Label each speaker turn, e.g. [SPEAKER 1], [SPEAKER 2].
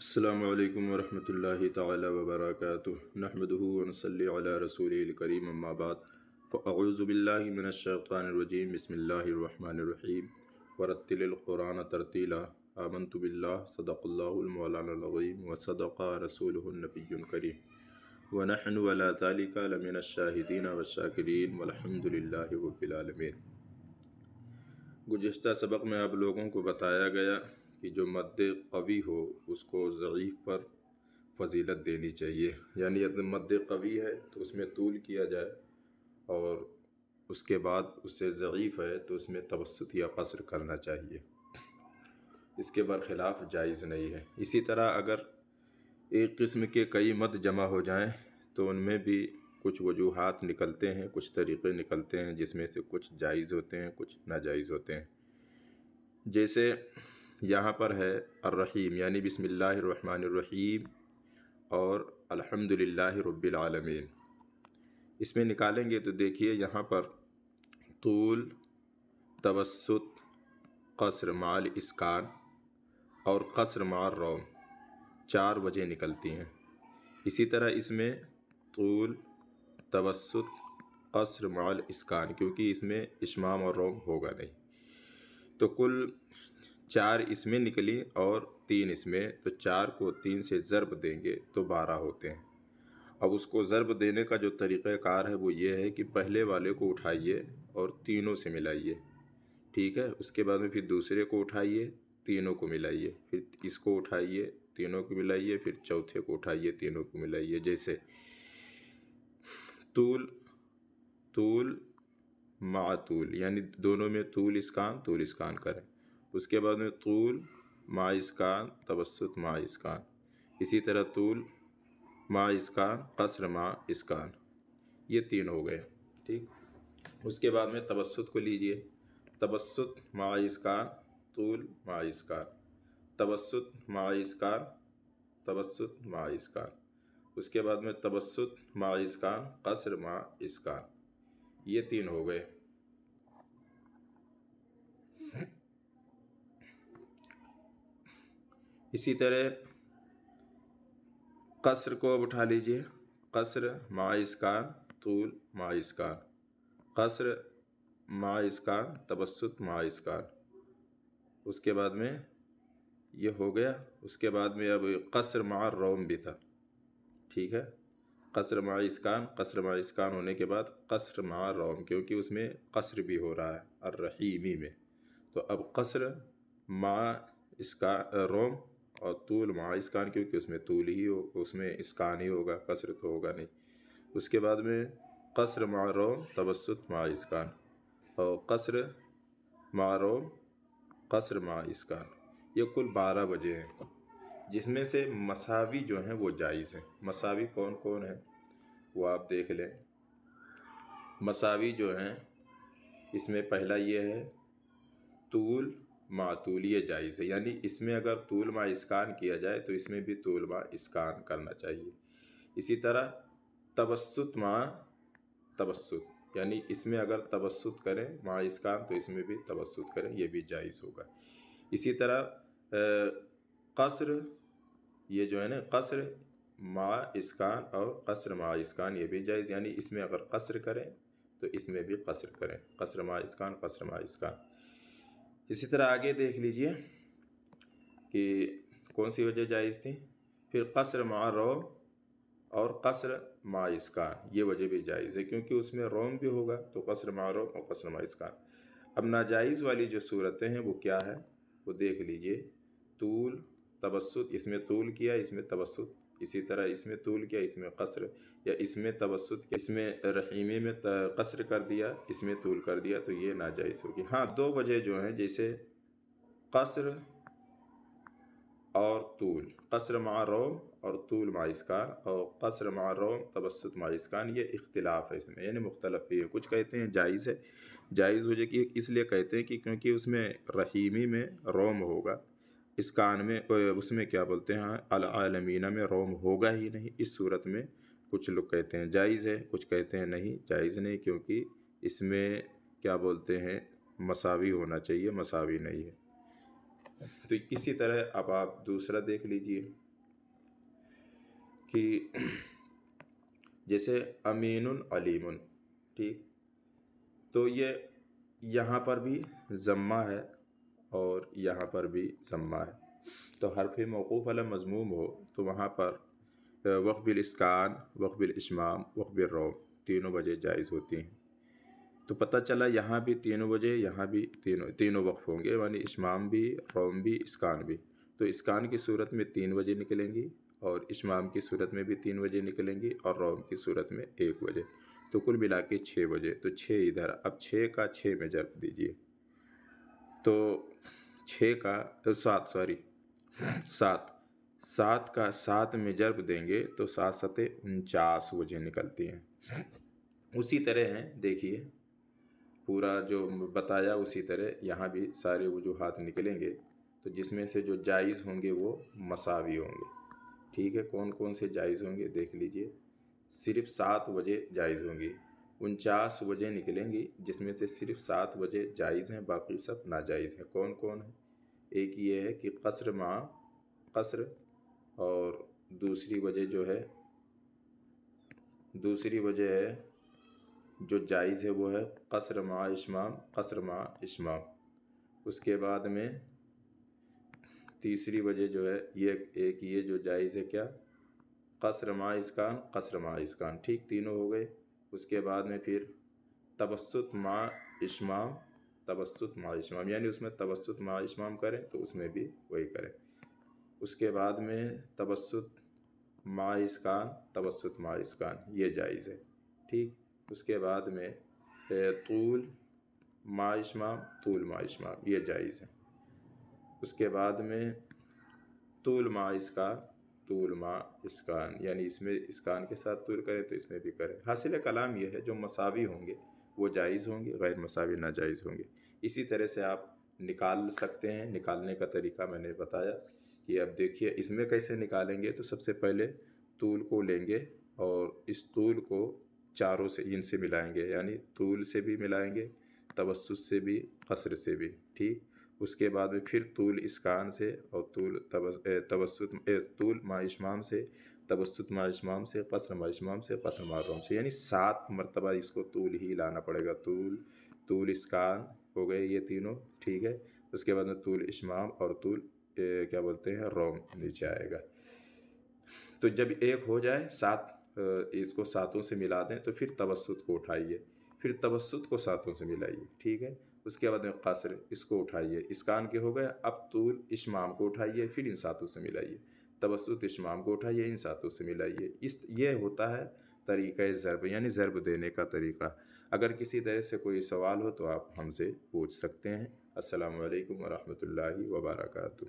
[SPEAKER 1] السلام علیکم ورحمۃ اللہ تعالی وبرکاتہ نحمدہ ونصلی علی رسولہ الکریم اما بعد فاعوذ باللہ من الشیطان الرجیم بسم اللہ الرحمن الرحیم ورتل القرآن ترتیلا آمنت باللہ صدق اللہ المولانا العظیم وصدق رسولہ النبی الکریم ونحن علی ذلک لمن الشاہدین والشاکرین والحمد للہ رب العالمین۔ گزشتہ سبق میں آپ لوگوں کو بتایا گیا کہ جو مد قوی ہو اس کو ضعیف پر فضیلت دینی چاہیے، یعنی اگر مد قوی ہے تو اس میں طول کیا جائے، اور اس کے بعد اس سے ضعیف ہے تو اس میں توسط یا قصر کرنا چاہیے، اس کے برخلاف جائز نہیں ہے۔ اسی طرح اگر ایک قسم کے کئی مد جمع ہو جائیں تو ان میں بھی کچھ وجوہات نکلتے ہیں، کچھ طریقے نکلتے ہیں، جس میں سے کچھ جائز ہوتے ہیں، کچھ ناجائز ہوتے ہیں۔ جیسے یہاں پر ہے الرحیم، یعنی بسم اللہ الرحمن الرحیم اور الحمد للہ رب العالمین، اس میں نکالیں گے تو دیکھیے یہاں پر طول، توسط، قصر مع الاسکان اور قصر مع الروم چار وجہ نکلتی ہیں۔ اسی طرح اس میں طول، توسط، قصر مع الاسکان، کیونکہ اس میں اشمام اور روم ہوگا نہیں، تو کل چار اس میں نکلی اور تین اس میں، تو چار کو تین سے ضرب دیں گے تو 12 ہوتے ہیں۔ اب اس کو ضرب دینے کا جو طریقہ کار ہے وہ یہ ہے کہ پہلے والے کو اٹھائیے اور تینوں سے ملائیے، ٹھیک ہے، اس کے بعد میں پھر دوسرے کو اٹھائیے، تینوں کو ملائیے، پھر اس کو اٹھائیے، تینوں کو ملائیے، پھر چوتھے کو اٹھائیے، تینوں کو ملائیے۔ جیسے طول، طول مع طول، یعنی دونوں میں طول اسکان کریں، اس کے بعد میں طول مع اسکان، توسط مع اسکان، اسی طرح طول مع اسکان، قصر مع اسکان، یہ تین ہو گئے، ٹھیک۔ اس کے بعد میں توسط کو لیجئے، توسط مع اسکان، طول مع اسکان، توسط مع اسکان، توسط مع اسکان، اس کے بعد میں توسط مع اسکان، قصر مع اسکان، یہ تین ہو گئے۔ اسی طرح قصر کو اب اٹھا لیجئے، قصر مع اسکان، طول مع اسکان، قصر مع اسکان، توسط مع اسکان، اس کے بعد میں یہ ہو گیا۔ اس کے بعد میں اب قصر مع الروم بھی تھا، ٹھیک ہے، قصر مع اسکان، قصر مع اسکان ہونے کے بعد قصر مع الروم، کیونکہ اس میں قصر بھی ہو رہا ہے الرحیمی میں، تو اب قصر مع اسکان روم اور طول مع اسکان، کیونکہ اس میں طول ہی ہو، اس میں اسکان ہی ہوگا، قصر تو ہوگا نہیں۔ اس کے بعد میں قصر مع روم، توسط مع اسکان، اور قصر مع روم، قصر مع اسکان، یہ کل 12 وجہ ہیں، جس میں سے مساوی جو ہیں وہ جائز ہیں۔ مساوی کون کون ہیں وہ آپ دیکھ لیں۔ مساوی جو ہیں اس میں پہلا یہ ہے طول مع طول، یہ جائز ہے، یعنی اس میں اگر طول مع اسکان کیا جائے تو اس میں بھی طول مع اسکان کرنا چاہیے۔ اسی طرح توسط مع توسط، یعنی اس میں اگر توسط کریں مع اسکان تو اس میں بھی توسط کریں، یہ بھی جائز ہوگا۔ اسی طرح قصر، یہ جو ہے نا قصر مع اسکان اور قصر مع اسکان، یہ بھی جائز، یعنی اس میں اگر قصر کریں تو اس میں بھی قصر کریں، قصر مع اسکان، قصر مع اسکان۔ اسی طرح آگے دیکھ لیجئے کہ کون سی وجہ جائز تھی، پھر قصر مع روم اور قصر مع اسکان، یہ وجہ بھی جائز ہے، کیونکہ اس میں روم بھی ہوگا تو قصر مع روم اور قصر مع اسکان۔ اب ناجائز والی جو صورتیں ہیں وہ کیا ہے وہ دیکھ لیجئے، طول، توسط، اس میں طول کیا، اس میں توسط، اسی طرح اس میں طول کیا، اس میں قصر، یا اس میں توسط کیا، اس میں رحیمی میں قصر کر دیا، اس میں طول کر دیا، تو یہ ناجائز ہوگی۔ ہاں، دو وجہ جو ہیں جیسے قصر اور طول، قصر مع روم اور طول مع اسکان، اور قصر مع روم، توسط مع اسکان، یہ اختلاف ہے اس میں، یعنی مختلف ہے۔ کچھ کہتے ہیں جائز ہے، جائز وجہ کی اس لیے کہتے ہیں کہ کیونکہ اس میں رحیمی میں روم ہوگا، اسکان میں اس میں کیا بولتے ہیں العالمینہ میں روم ہوگا ہی نہیں، اس صورت میں کچھ لوگ کہتے ہیں جائز ہے، کچھ کہتے ہیں نہیں جائز نہیں، کیونکہ اس میں کیا بولتے ہیں مساوی ہونا چاہیے، مساوی نہیں ہے۔ تو اسی طرح اب آپ دوسرا دیکھ لیجئے، کہ جیسے امین علیم، ٹھیک، تو یہ یہاں پر بھی ضمہ ہے اور یہاں پر بھی ضمہ ہے، تو حرف موقوف علی مضموم ہو تو وہاں پر وقف الاسکان، وقف الاشمام، وقف الروم تینوں وجہ جائز ہوتی ہیں۔ تو پتہ چلا یہاں بھی تینوں وجہ، یہاں بھی تینوں وقف ہوں گے، یعنی اشمام بھی، روم بھی، اسکان بھی۔ تو اسکان کی صورت میں 3 وجہ نکلیں گی، اور اشمام کی صورت میں بھی 3 وجہ نکلیں گی، اور روم کی صورت میں 1 وجہ، تو کل ملا کے 6 وجہ۔ تو 6 ادھر، اب 6 کا 6 میں ضرب دیجئے، تو 6 کا 7 سوری 7 کا 7 میں ضرب دیں گے تو 7 ستے 49 وجہ نکلتی ہیں۔ اسی طرح ہیں، دیکھیے پورا جو بتایا اسی طرح یہاں بھی سارے وجوہات نکلیں گے، تو جس میں سے جو جائز ہوں گے وہ مساوی ہوں گے، ٹھیک ہے۔ کون کون سے جائز ہوں گے دیکھ لیجئے، صرف 7 وجہ جائز ہوں گی، 49 وجہ نکلیں گی، جس میں سے صرف 7 وجہ جائز ہیں، باقی سب ناجائز ہیں۔ کون کون ہیں؟ ایک یہ ہے کہ قصر مع قصر، اور دوسری وجہ جو ہے، دوسری وجہ ہے جو جائز ہے وہ ہے قصر مع اشمام، قصر مع اشمام۔ اس کے بعد میں تیسری وجہ جو ہے ایک یہ جو جائز ہے کیا، قصر مع اسکان، قصر مع اسکان، ٹھیک، تینوں ہو گئے۔ اس کے بعد میں پھر توسط مع اشمام، توسط مع اشمام، یعنی اس میں توسط مع اشمام کریں تو اس میں بھی وہی کریں۔ اس کے بعد میں توسط مع اسکان، توسط مع اسکان، یہ جائز ہے، ٹھیک۔ اس کے بعد میں طول مع اشمام، طول مع اشمام، یہ جائز ہے۔ اس کے بعد میں طول مع اسکان، طول مع اسکان، یعنی اس میں اسکان کے ساتھ طول کریں تو اس میں بھی کریں۔ حاصل کلام یہ ہے جو مساوی ہوں گے وہ جائز ہوں گے، غیر مساوی ناجائز ہوں گے۔ اسی طرح سے آپ نکال سکتے ہیں، نکالنے کا طریقہ میں نے بتایا کہ اب دیکھیے اس میں کیسے نکالیں گے۔ تو سب سے پہلے طول کو لیں گے اور اس طول کو چاروں سے ان سے ملائیں گے، یعنی طول سے بھی ملائیں گے، توسط سے بھی، قصر سے بھی، ٹھیک۔ اس کے بعد میں پھر طول اسکان سے، اور توسط طول مع اشمام سے، توسط مع اشمام سے، قصر مع اشمام سے، قصر مع روم سے، یعنی 7 مرتبہ اس کو طول ہی لانا پڑے گا۔ طول اسکان ہو گئے یہ تینوں، ٹھیک ہے۔ اس کے بعد میں طول اشمام اور طول کیا بولتے ہیں روم نیچے آئے گا۔ تو جب ایک ہو جائے، 7 اس کو 7 سے ملا دیں تو پھر توسط کو اٹھائیے، پھر توسط کو 7 سے ملائیے، ٹھیک ہے۔ اس کے بعد میں قصر، اس کو اٹھائیے، اسکان کے ہو گئے، اب طول اشمام کو اٹھائیے، پھر ان 7 سے ملائیے، توسط اشمام کو اٹھائیے، ان 7 سے ملائیے۔ یہ ہوتا ہے طریقہ ضرب، یعنی ضرب دینے کا طریقہ۔ اگر کسی طرح سے کوئی سوال ہو تو آپ ہم سے پوچھ سکتے ہیں۔ السلام علیکم ورحمۃ اللہ وبرکاتہ۔